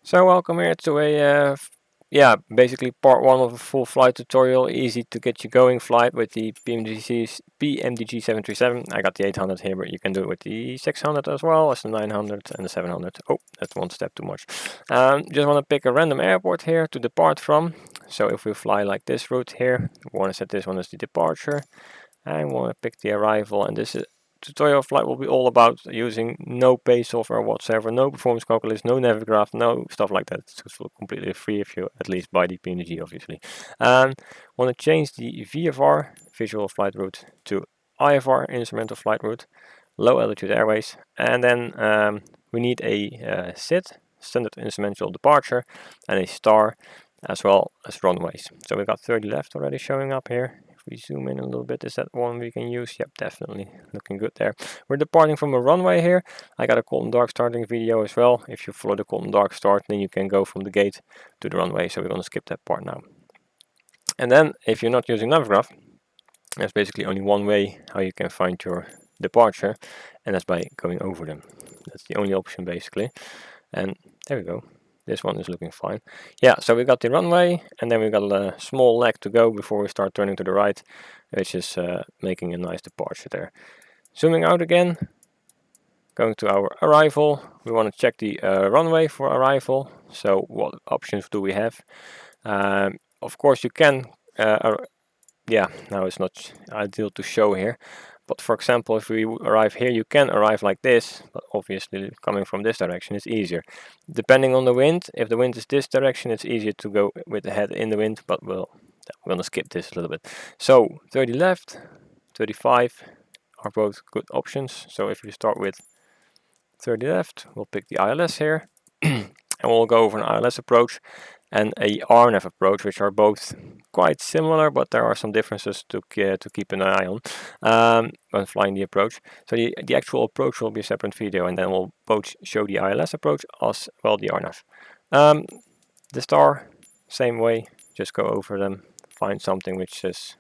So welcome here to a basically part one of a full flight tutorial, easy to get you going flight with the Pmdg 737. I got the 800 here, but you can do it with the 600 as well as the 900 and the 700. Oh, that's one step too much. Just want to pick a random airport here to depart from. So if we fly like this route here, we want to set this one as the departure. I want to pick the arrival, and this is tutorial flight will be all about using no pay software whatsoever, no performance calculus, no navigraph, no stuff like that. It's completely free if you at least buy the PMDG, obviously. Want to change the VFR, visual flight route, to IFR, instrumental flight route, low altitude airways, and then we need a SID, standard instrumental departure, and a star, as well as runways. So we've got 30 left already showing up here. If we zoom in a little bit, is that one we can use? Yep, definitely looking good there. We're departing from a runway here. I got a cold and dark starting video as well. If you follow the cold and dark start, then you can go from the gate to the runway. So we're going to skip that part now. And then if you're not using navigraph, there's basically only one way how you can find your departure, and that's by going over them. That's the only option basically. And there we go. This one is looking fine. Yeah, so we got the runway, and then we got a small leg to go before we start turning to the right, which is making a nice departure there. Zooming out again, going to our arrival. We want to check the runway for arrival. So what options do we have? Of course you can, now it's not ideal to show here. But for example, if we arrive here, you can arrive like this, but obviously coming from this direction is easier. Depending on the wind, if the wind is this direction, it's easier to go with the head in the wind, but we're going to skip this a little bit. So 30 left, 35 are both good options. So if we start with 30 left, we'll pick the ILS here, and we'll go over an ILS approach and a RNAV approach, which are both quite similar, but there are some differences to keep an eye on when flying the approach. So the actual approach will be a separate video, and then we'll both show the ILS approach as well the RNAV. The star, same way, just go over them, find something which is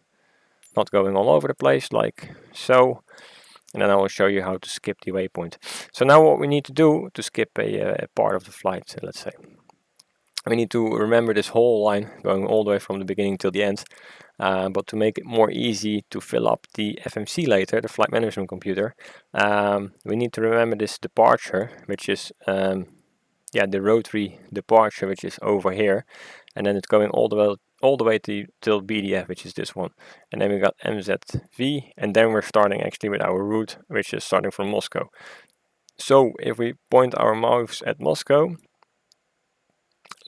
not going all over the place, like so, and then I will show you how to skip the waypoint. So now what we need to do to skip a part of the flight, let's say. We need to remember this whole line going all the way from the beginning till the end, but to make it more easy to fill up the FMC later, the flight management computer, we need to remember this departure, which is the rotary departure, which is over here, and then it's going all the way till BDF, which is this one, and then we got MZV, and then we're starting actually with our route, which is starting from Moscow. So if we point our mouse at Moscow,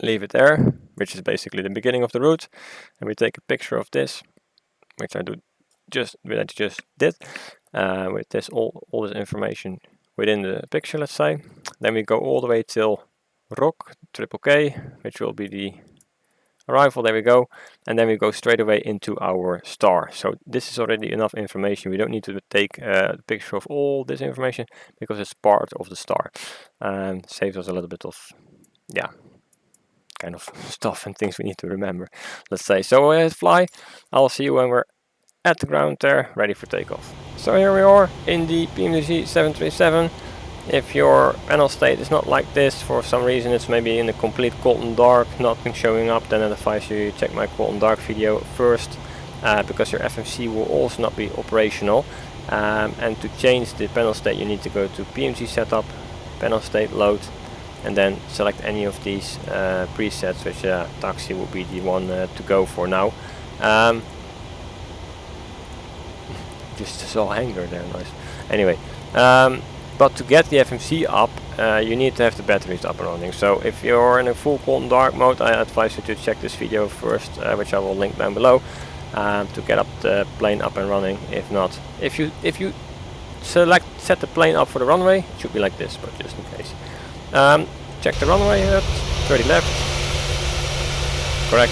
leave it there, which is basically the beginning of the route, and we take a picture of this, which I just did, with this all this information within the picture, let's say. Then we go all the way till ROC, triple K, which will be the arrival. There we go, and then we go straight away into our star. So this is already enough information. We don't need to take a picture of all this information because it's part of the star, and saves us a little bit of kind of stuff and things we need to remember, let's say. So let's fly. I'll see you when we're at the ground there, ready for takeoff. So here we are in the PMDG 737. If your panel state is not like this, for some reason it's maybe in a complete cold and dark, nothing showing up, then I advise you check my cold and dark video first, because your FMC will also not be operational. And to change the panel state, you need to go to PMG setup, panel state load, and then select any of these presets, which taxi will be the one to go for now. Just saw a hanger there, nice. Anyway, but to get the FMC up, you need to have the batteries up and running. So if you're in a full cold and dark mode, I advise you to check this video first, which I will link down below, to get up the plane up and running. If not, if you set the plane up for the runway, it should be like this, but just in case. Check the runway here, 30 left, correct.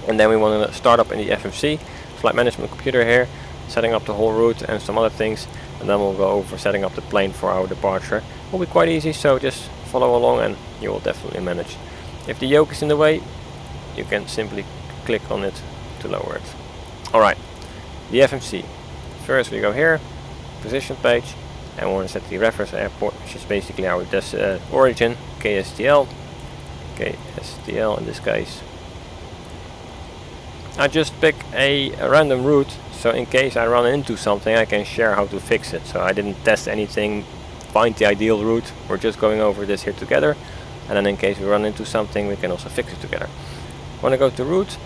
And then we want to start up in the FMC, flight management computer here, setting up the whole route and some other things, and then we'll go over setting up the plane for our departure. It will be quite easy, so just follow along and you will definitely manage. If the yoke is in the way, you can simply click on it to lower it. Alright, the FMC. First we go here, position page, and we want to set the reference airport, which is basically our origin, KSTL. Okay, STL in this case. I just pick a random route, so in case I run into something I can share how to fix it. So I didn't test anything, find the ideal route, we're just going over this here together, and then in case we run into something we can also fix it together. Want to go to route,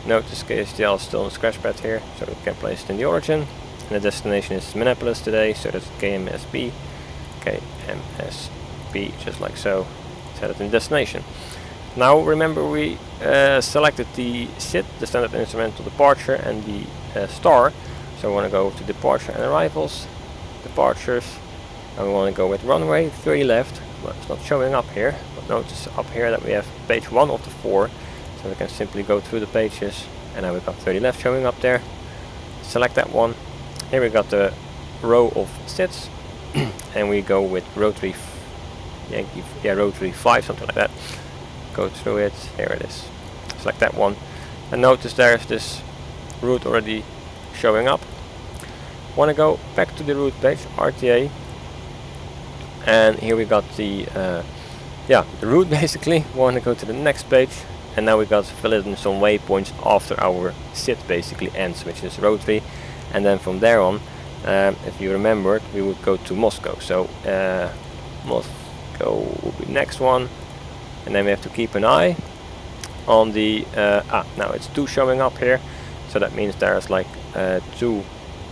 notice KSTL is still on the scratchpad here, so we can place it in the origin, and the destination is Minneapolis today, so that's KMSB, just like so, set it in destination. Now remember we selected the SID, the standard instrumental departure, and the star. So we want to go to departure and arrivals, departures, and we want to go with runway 30 left. Well, it's not showing up here, but notice up here that we have page 1 of the 4, so we can simply go through the pages, and now we've got 30 left showing up there. Select that one. Here we got the row of SIDs, and we go with rotary rotary 5, something like that. Go through it, here it is. Select that one, and notice there's this route already showing up. Want to go back to the route page, RTA, and here we got the route basically. Want to go to the next page, and now we got to fill in some waypoints after our SID basically ends, which is rotary, and then from there on, if you remembered, we would go to Moscow. So Moscow will be next one. And then we have to keep an eye on the now it's 2 showing up here, so that means there's like 2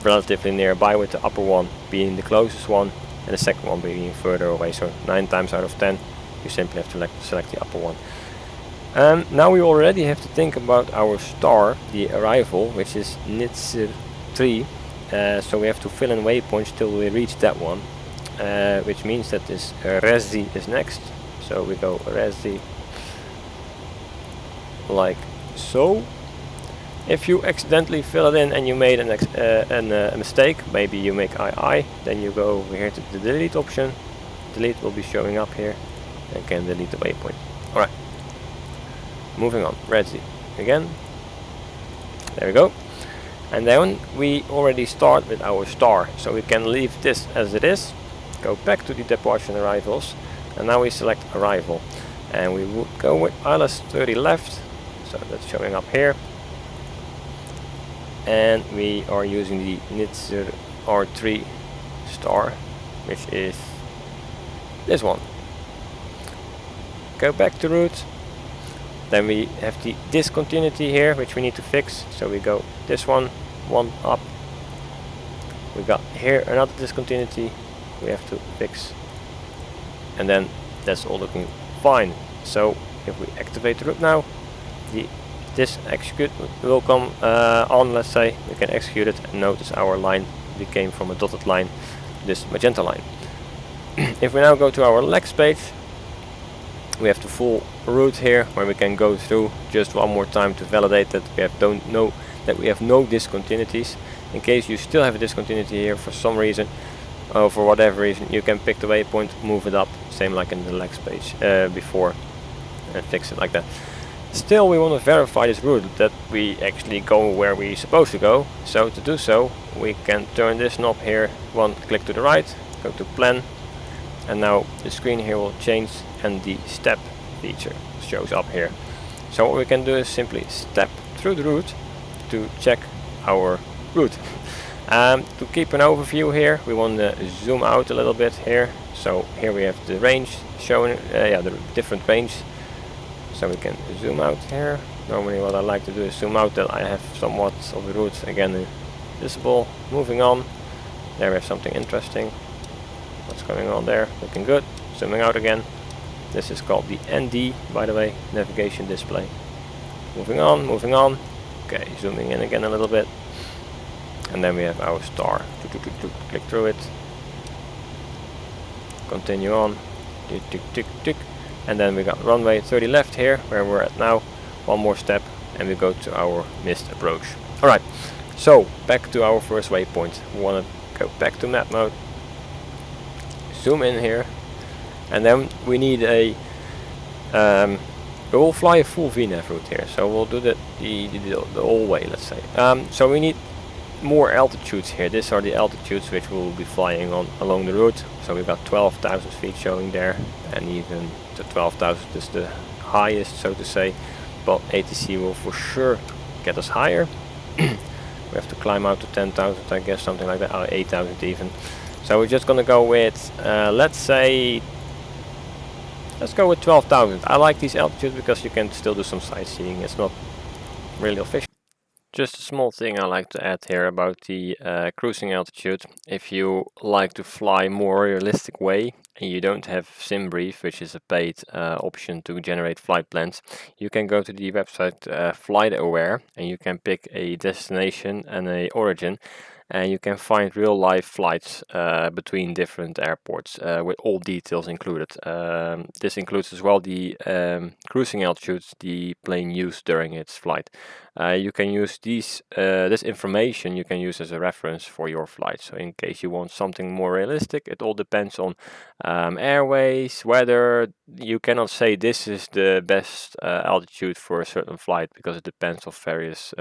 relatively nearby, with the upper one being the closest one and the second one being further away. So 9 times out of 10 you simply have to select the upper one. Now we already have to think about our star, the arrival, which is Nitsir 3, so we have to fill in waypoints till we reach that one, which means that this Resi is next. So we go Resi like so. If you accidentally fill it in and you made a mistake, maybe you make II, then you go over here to the delete option. Delete will be showing up here, and can delete the waypoint. Alright, moving on, Resi again. There we go. And then we already start with our star, so we can leave this as it is, go back to the departure and arrivals, and now we select arrival, and we would go with ILS 30 left, so that's showing up here, and we are using the Nitsir R3 star, which is this one. Go back to route, then we have the discontinuity here, which we need to fix, so we go this one up, we got here another discontinuity we have to fix, and then that's all looking fine. So if we activate the route now, this execute will come on, let's say. We can execute it, and notice our line became from a dotted line this magenta line. If we now go to our legs page, we have the full route here, where we can go through just one more time to validate that we have no discontinuities. In case you still have a discontinuity here for some reason, for whatever reason, you can pick the waypoint, move it up, same like in the legs page before, and fix it like that. Still, we want to verify this route, that we actually go where we're supposed to go. So to do so, we can turn this knob here, click to the right, go to plan, and now the screen here will change, and the step feature shows up here. So what we can do is simply step through the route to check our route. To keep an overview here, we want to zoom out a little bit here. So here we have the range showing, the different range. So we can zoom out here. Normally what I like to do is zoom out, that I have somewhat of the route again visible. Moving on, there we have something interesting. What's going on there? Looking good. Zooming out again. This is called the ND, by the way, navigation display. Moving on, moving on. Okay, zooming in again a little bit. And then we have our star. Click through it. Continue on. Tick, tick, tick, tick. And then we got runway 30 left here, where we're at now. One more step, and we go to our missed approach. Alright, so back to our first waypoint. We want to go back to map mode. Zoom in here. And then we need a... we'll fly a full VNAV route here, so we'll do the whole way, let's say. So we need more altitudes here. These are the altitudes which we'll be flying on along the route. So we've got 12,000 feet showing there, and even the 12,000 is the highest, so to say, but ATC will for sure get us higher. We have to climb out to 10,000, I guess, something like that, 8,000 even. So we're just gonna go with, let's go with 12,000. I like these altitudes because you can still do some sightseeing. It's not really official. Just a small thing I like to add here about the cruising altitude. If you like to fly more realistic way and you don't have SimBrief, which is a paid option to generate flight plans, you can go to the website FlightAware and you can pick a destination and a origin, and you can find real life flights between different airports with all details included. This includes as well the cruising altitudes the plane used during its flight. You can use this information you can use as a reference for your flight. So in case you want something more realistic, it all depends on airways, weather. You cannot say this is the best altitude for a certain flight because it depends on various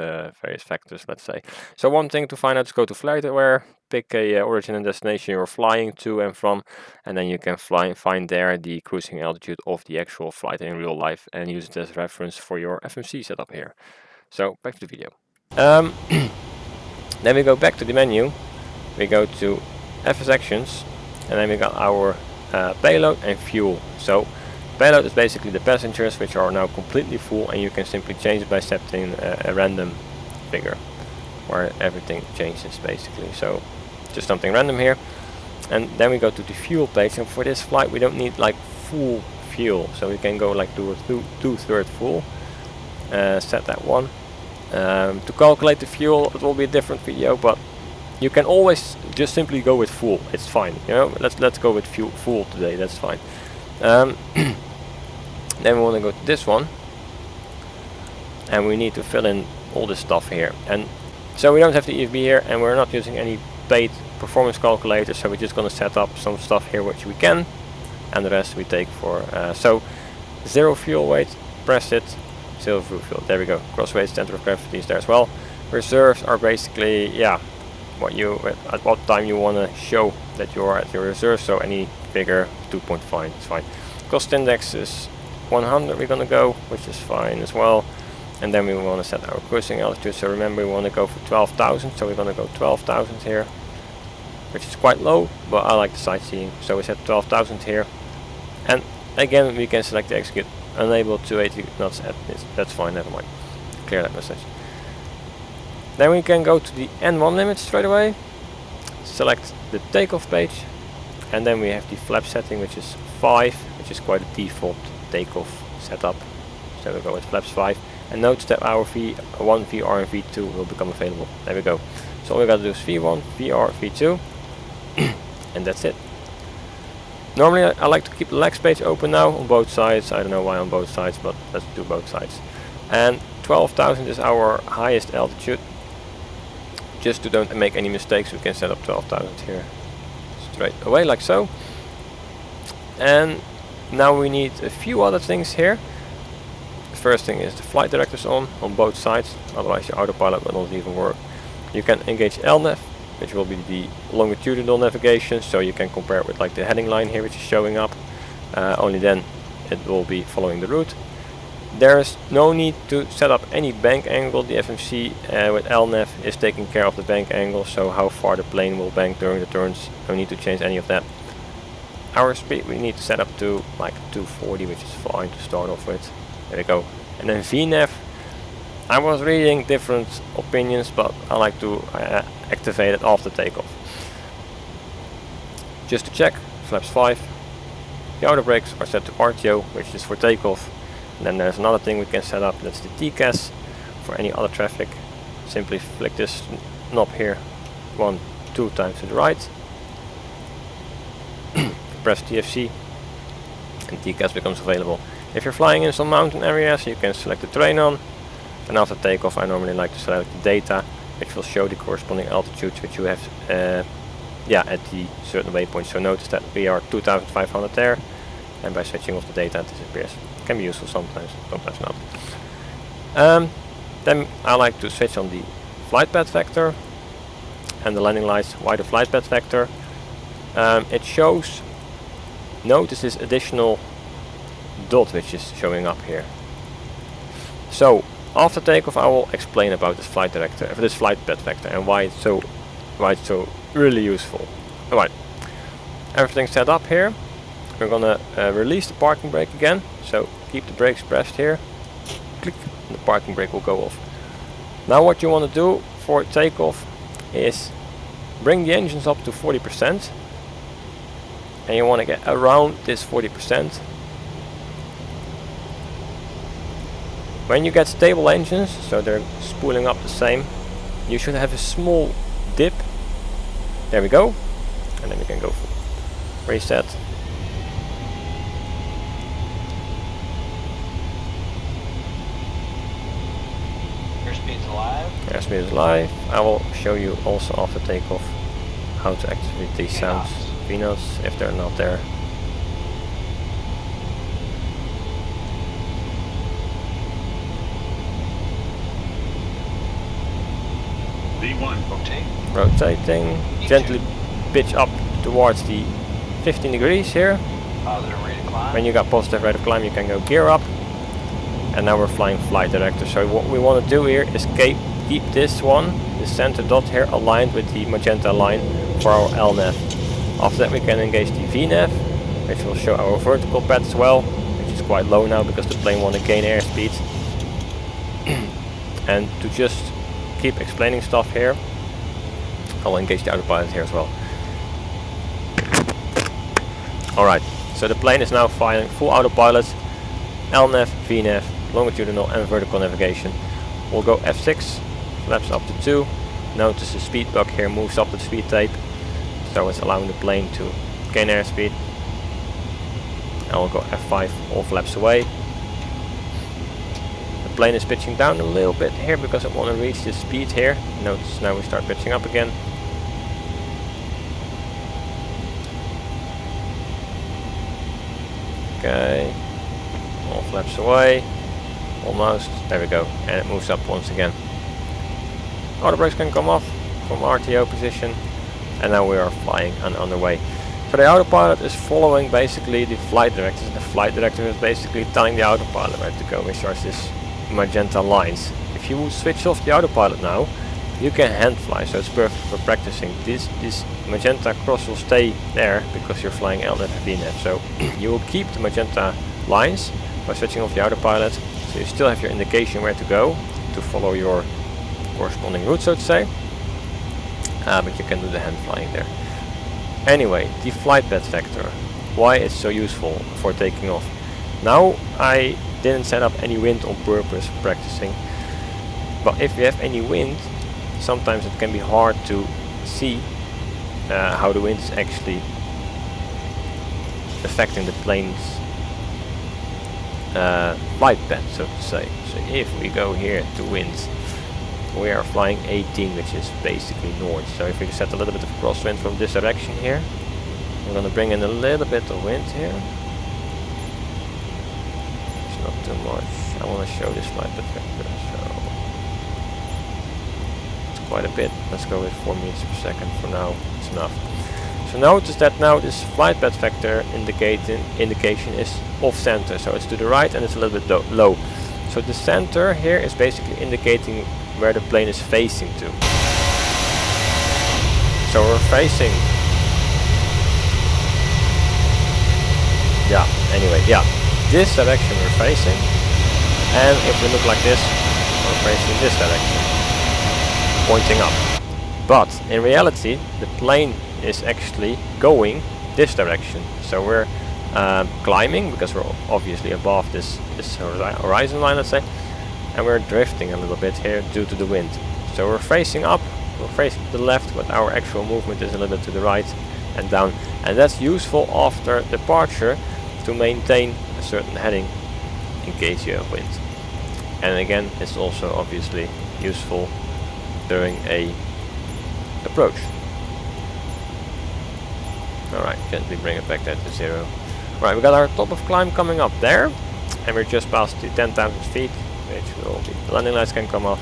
factors, let's say. So one thing to find out is go to FlightAware, pick a origin and destination you're flying to and from, and then you can find there the cruising altitude of the actual flight in real life and use it as reference for your FMC setup here. So back to the video. Then we go back to the menu, we go to FS Actions, and then we got our payload and fuel. So payload is basically the passengers which are now completely full, and you can simply change it by setting a random figure where everything changes basically. So just something random here, and then we go to the fuel page, and for this flight we don't need like full fuel, so we can go like to a two-third full. Set that one. To calculate the fuel, it will be a different video, but you can always just simply go with full. It's fine, you know. Let's go with full today. That's fine. Then we want to go to this one, and we need to fill in all this stuff here. And so we don't have the EFB here, and we're not using any paid performance calculator. So we're just going to set up some stuff here which we can, and the rest we take for. So 0 fuel weight. Press it. Silver fuel, there we go. Cross weight, center of gravity is there as well. Reserves are basically, yeah, at what time you want to show that you are at your reserve. So any figure, 2.5, it's fine. Cost index is 100 we're gonna go, which is fine as well. And then we want to set our cruising altitude. So remember, we want to go for 12,000. So we're gonna go 12,000 here, which is quite low, but I like the sightseeing. So we set 12,000 here, and again we can select the execute. Unable to 80 knots at this. That's fine, never mind. Clear that message. Then we can go to the N1 limit straight away. Select the takeoff page, and then we have the flap setting, which is 5, which is quite a default takeoff setup. So we'll go with flaps 5. And notice that our V1, VR, and V2 will become available. There we go. So all we gotta do is V1, VR, V2, and that's it. Normally I like to keep the legs page open now on both sides. I don't know why on both sides, but let's do both sides. And 12,000 is our highest altitude. Just to don't make any mistakes, we can set up 12,000 here straight away like so. And now we need a few other things here. The first thing is the flight directors on both sides, otherwise your autopilot will not even work. You can engage LNAV, which will be the longitudinal navigation, so you can compare it with like the heading line here which is showing up. Only then it will be following the route. There's no need to set up any bank angle. The FMC with LNAV is taking care of the bank angle, so how far the plane will bank during the turns. No need to change any of that. Our speed we need to set up to like 240, which is fine to start off with. There we go. And then VNAV, I was reading different opinions, but I like to activate it after takeoff. Just to check, flaps 5. The outer brakes are set to RTO, which is for takeoff. And then there's another thing we can set up, that's the TCAS for any other traffic. Simply flick this knob here 2 times to the right. Press TFC and TCAS becomes available. If you're flying in some mountain areas, you can select the terrain on. And after takeoff I normally like to select the data, which will show the corresponding altitudes which you have at the certain waypoint. So notice that we are 2,500 there, and by switching off the data it disappears. It can be useful sometimes, sometimes not. Then I like to switch on the flight path vector and the landing lights. Why the flight path vector? It shows, notice this additional dot which is showing up here. So after takeoff I will explain about this flight director, this flight path vector, and why it's so really useful. Alright, everything's set up here. We're gonna release the parking brake again, so keep the brakes pressed here, click, and the parking brake will go off. Now what you want to do for takeoff is bring the engines up to 40%, and you want to get around this 40%. When you get stable engines, so they're spooling up the same, you should have a small dip. There we go, and then we can go for reset. Airspeed's alive. Airspeed is live. I will show you also after takeoff how to activate these sounds, VNOS, if they're not there. V1 Rotating, gently pitch up towards the 15 degrees here. Positive rate of climb. When you got positive rate of climb, you can go gear up. And now we're flying flight director. So what we want to do here is keep this one, the center dot here, aligned with the magenta line for our LNAV. After that we can engage the VNAV, which will show our vertical path as well, which is quite low now because the plane want to gain airspeed. And to just keep explaining stuff here, I'll engage the autopilot here as well. Alright, so the plane is now firing full autopilot, LNAV, VNAV, longitudinal and vertical navigation. We'll go F6, flaps up to 2. Notice the speed bug here moves up the speed tape, so it's allowing the plane to gain airspeed. And we'll go F5, all flaps away. The plane is pitching down a little bit here because I want to reach the speed here. Notice now we start pitching up again. Okay, all flaps away, almost, there we go, and it moves up once again. Auto brakes can come off from RTO position, and now we are flying and underway. So the autopilot is following basically the flight director, and the flight director is basically telling the autopilot where to go, which starts this magenta lines. If you would switch off the autopilot now, you can hand fly, so it's perfect for practicing. This magenta cross will stay there because you're flying LNAV and VNAV, so you will keep the magenta lines by switching off the autopilot, so you still have your indication where to go to follow your corresponding route, so to say, but you can do the hand flying there. Anyway, the flight path vector, why it's so useful for taking off. Now I didn't set up any wind on purpose for practicing, but if you have any wind, sometimes it can be hard to see how the wind is actually affecting the plane's flight path, so to say. So if we go here to wind, we are flying 18, which is basically north. So if we set a little bit of crosswind from this direction here, we're going to bring in a little bit of wind here. It's not too much. I want to show this flight path vector, so quite a bit. Let's go with 4 meters per second for now. It's enough. So notice that now this flight path vector indication is off center, so it's to the right and it's a little bit low. So the center here is basically indicating where the plane is facing to. So we're facing. This direction we're facing, and if we look like this, we're facing this direction, pointing up. But in reality, the plane is actually going this direction. So we're climbing because we're obviously above this horizon line, let's say, and we're drifting a little bit here due to the wind. So we're facing up, we're facing to the left, but our actual movement is a little bit to the right and down, and that's useful after departure to maintain a certain heading in case you have wind. And again, it's also obviously useful during a approach. Alright, gently bring it back down to 0. Right, we got our top of climb coming up there, and we're just past the 10,000 feet, which will be, the landing lights can come off.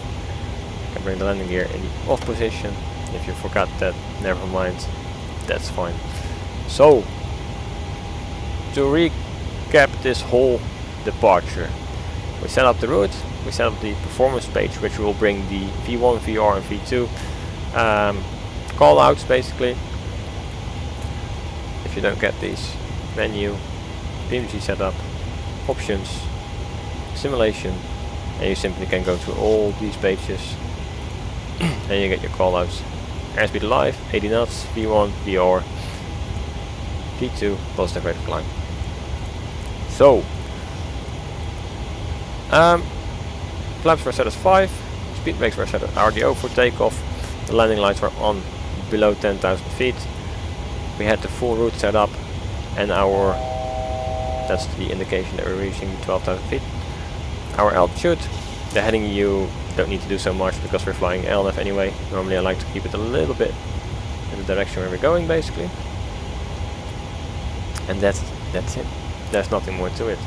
You can bring the landing gear in the off position. If you forgot that, never mind, that's fine. So, to recap this whole departure. We set up the route, we set up the performance page, which will bring the V1, VR and V2 callouts basically. If you don't get these, menu, PMDG setup, options, simulation, and you simply can go to all these pages and you get your callouts. Airspeed alive, 80 knots, V1, VR, V2, positive rate of climb. So, flaps were set as 5, speed brakes were set as RDO for takeoff, the landing lights were on below 10,000 feet. We had the full route set up, and that's the indication that we're reaching 12,000 feet. Our altitude, the heading you don't need to do so much because we're flying LNF anyway. Normally I like to keep it a little bit in the direction where we're going basically. And that's it. There's nothing more to it.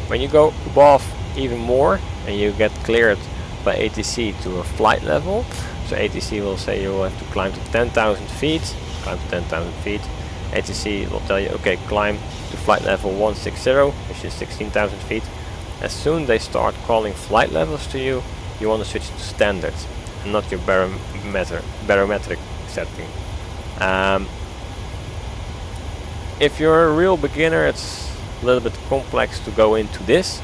When you go above even more and you get cleared by ATC to a flight level, so ATC will say you will have to climb to 10,000 feet, ATC will tell you, okay, climb to flight level 160, which is 16,000 feet. As soon as they start calling flight levels to you, you want to switch to standard and not your barometric setting. If you're a real beginner, it's a little bit complex to go into this,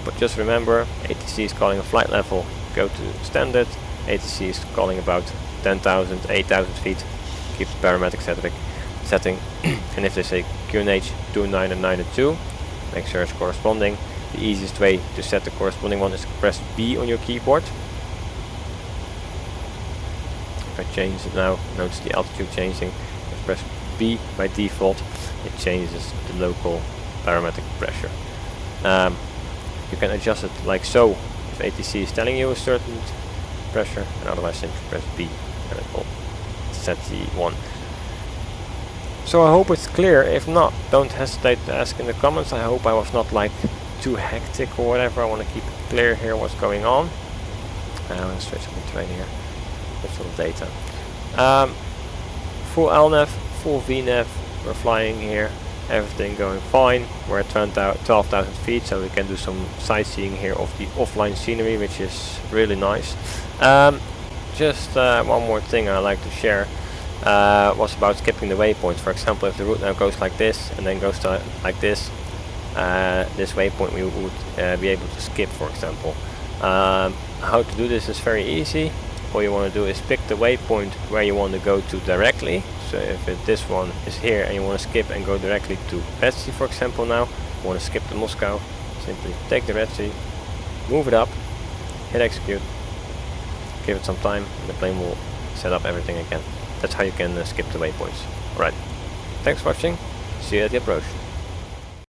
but just remember, ATC is calling a flight level, go to standard. ATC is calling about 10,000, 8,000 feet, keep the barometric setting. And if they say QNH 29 and 92, make sure it's corresponding. The easiest way to set the corresponding one is to press B on your keyboard. If I change it now, notice the altitude changing. If I press B by default, it changes the local barometric pressure. You can adjust it like so if ATC is telling you a certain pressure, and otherwise simply press B and it will set the one. So I hope it's clear. If not, don't hesitate to ask in the comments. I hope I was not like too hectic or whatever. I want to keep it clear here what's going on. I'm going to switch up the terrain here. That's all the data. Full LNAV, full VNAV. We're flying here. Everything going fine. We're at 12,000 feet, so we can do some sightseeing here of the offline scenery, which is really nice. Just one more thing I like to share was about skipping the waypoints. For example, if the route now goes like this and then goes to like this waypoint we would be able to skip, for example. How to do this is very easy. All you want to do is pick the waypoint where you want to go to directly. So if this one is here and you want to skip and go directly to Red Sea, for example, now you want to skip to Moscow, simply take the Red Sea, move it up, hit execute, give it some time, and the plane will set up everything again. That's how you can skip the waypoints. Alright, thanks for watching, see you at the approach.